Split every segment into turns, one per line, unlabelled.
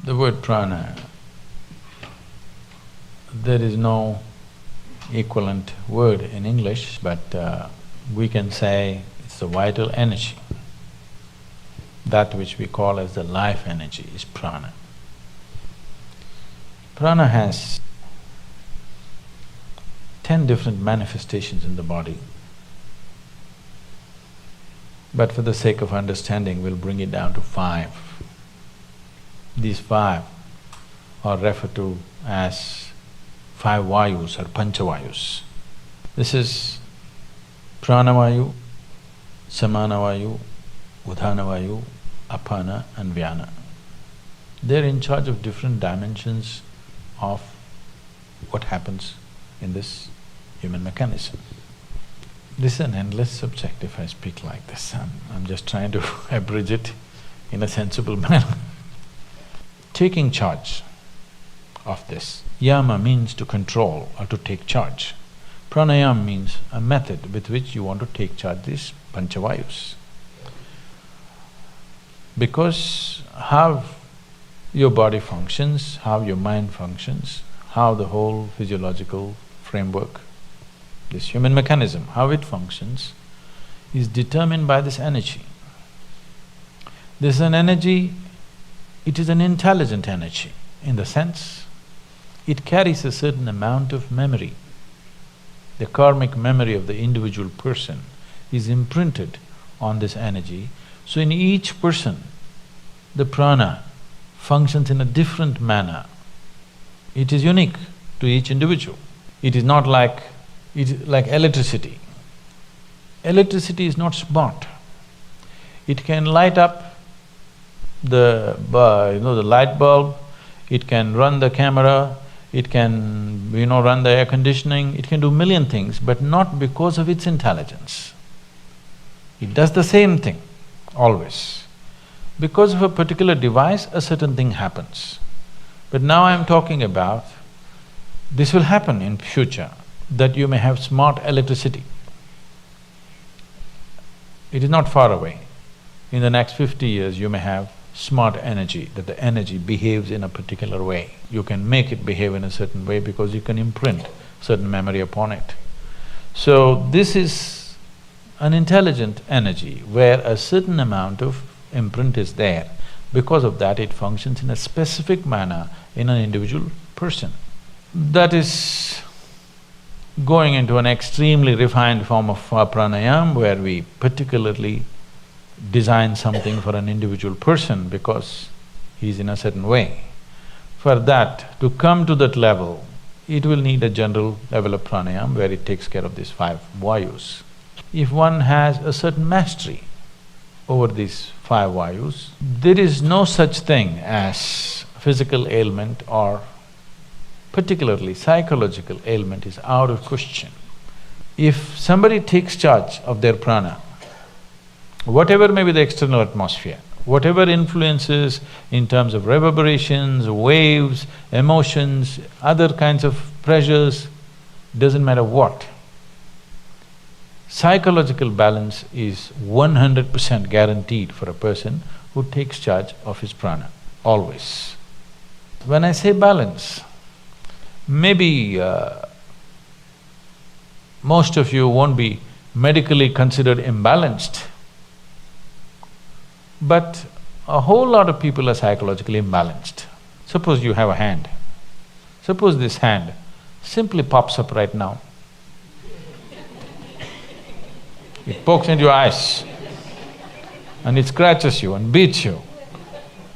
The word prana, there is no equivalent word in English, but we can say it's the vital energy. That which we call as the life energy is prana. Prana has 10 different manifestations in the body. But for the sake of understanding, we'll bring it down to 5. These 5 are referred to as 5 vayus or Pancha Vayus. This is Pranavayu, Samanavayu, Udhanavayu, Apana and Vyana. They're in charge of different dimensions of what happens in this human mechanism. This is an endless subject if I speak like this. I'm just trying to abridge it in a sensible manner. Taking charge of this. Yama means to control or to take charge. Pranayama means a method with which you want to take charge these Panchavayus. Because how your body functions, how your mind functions, how the whole physiological framework, this human mechanism, how it functions, is determined by this energy. This is an energy, it is an intelligent energy in the sense it carries a certain amount of memory. The karmic memory of the individual person is imprinted on this energy. So in each person, the prana functions in a different manner. It is unique to each individual. It is not like… it is like electricity. Electricity is not smart. It can light up the the light bulb, it can run the camera, it can run the air conditioning, it can do million things, but not because of its intelligence. It does the same thing, always. Because of a particular device, a certain thing happens. But now I'm talking about, this will happen in future, that you may have smart electricity. It is not far away. In the next 50 years, you may have smart energy, that the energy behaves in a particular way. You can make it behave in a certain way because you can imprint certain memory upon it. So this is an intelligent energy where a certain amount of imprint is there. Because of that, it functions in a specific manner in an individual person. That is going into an extremely refined form of pranayama where we particularly design something for an individual person because he's in a certain way. For that, to come to that level, it will need a general level of pranayama where it takes care of these 5 vayus. If one has a certain mastery over these 5 vayus, there is no such thing as physical ailment or particularly psychological ailment is out of question. If somebody takes charge of their prana, whatever may be the external atmosphere, whatever influences in terms of reverberations, waves, emotions, other kinds of pressures, doesn't matter what, psychological balance is 100% guaranteed for a person who takes charge of his prana, always. When I say balance, maybe most of you won't be medically considered imbalanced, but a whole lot of people are psychologically imbalanced. Suppose you have a hand. Suppose this hand simply pops up right now. It pokes into your eyes and it scratches you and beats you.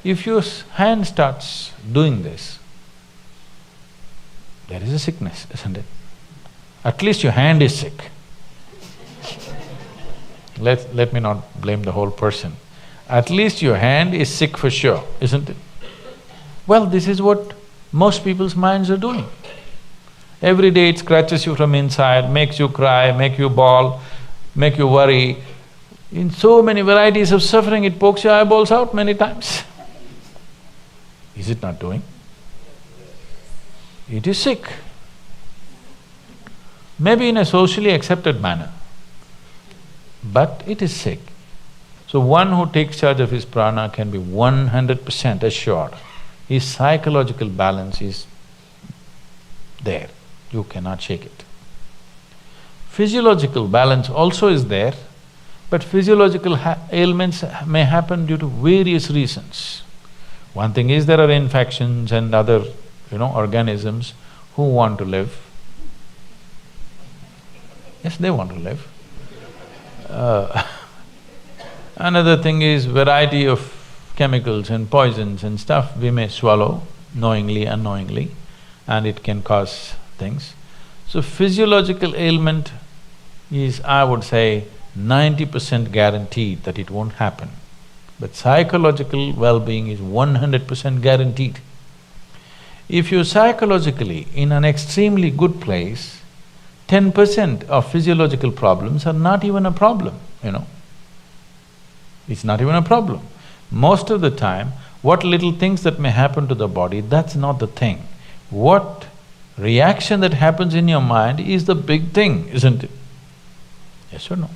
If your hand starts doing this, there is a sickness, isn't it? At least your hand is sick. Let me not blame the whole person. At least your hand is sick for sure, isn't it? Well, this is what most people's minds are doing. Every day it scratches you from inside, makes you cry, make you bawl, make you worry. In so many varieties of suffering, it pokes your eyeballs out many times. Is it not doing? It is sick. Maybe in a socially accepted manner, but it is sick. So one who takes charge of his prana can be 100% assured his psychological balance is there, you cannot shake it. Physiological balance also is there, but physiological ailments may happen due to various reasons. One thing is there are infections and other, organisms who want to live. Yes, they want to live. Another thing is variety of chemicals and poisons and stuff we may swallow knowingly, unknowingly, and it can cause things. So physiological ailment is, I would say, 90% guaranteed that it won't happen. But psychological well-being is 100% guaranteed. If you're psychologically in an extremely good place, 10% of physiological problems are not even a problem, It's not even a problem. Most of the time, what little things that may happen to the body, that's not the thing. What reaction that happens in your mind is the big thing, isn't it? Yes or no?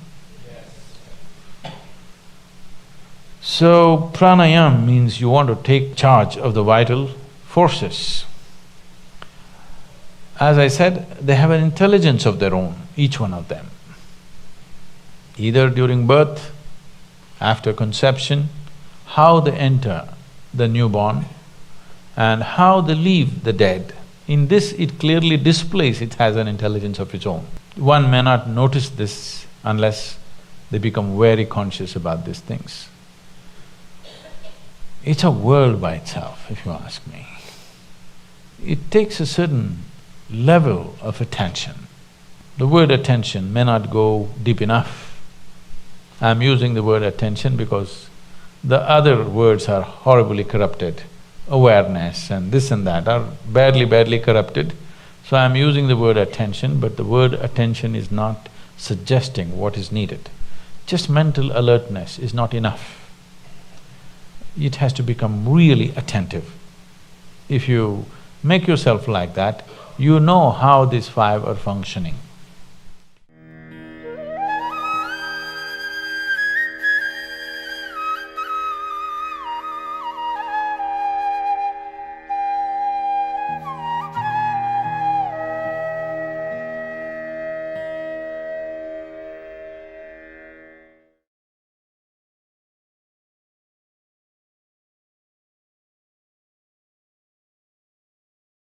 Yes. So, pranayama means you want to take charge of the vital forces. As I said, they have an intelligence of their own, each one of them. Either during birth, after conception, how they enter the newborn and how they leave the dead. In this, it clearly displays it has an intelligence of its own. One may not notice this unless they become very conscious about these things. It's a world by itself, if you ask me. It takes a certain level of attention. The word attention may not go deep enough. I'm using the word attention because the other words are horribly corrupted. Awareness and this and that are badly corrupted. So I'm using the word attention, but the word attention is not suggesting what is needed. Just mental alertness is not enough. It has to become really attentive. If you make yourself like that, you know how these five are functioning.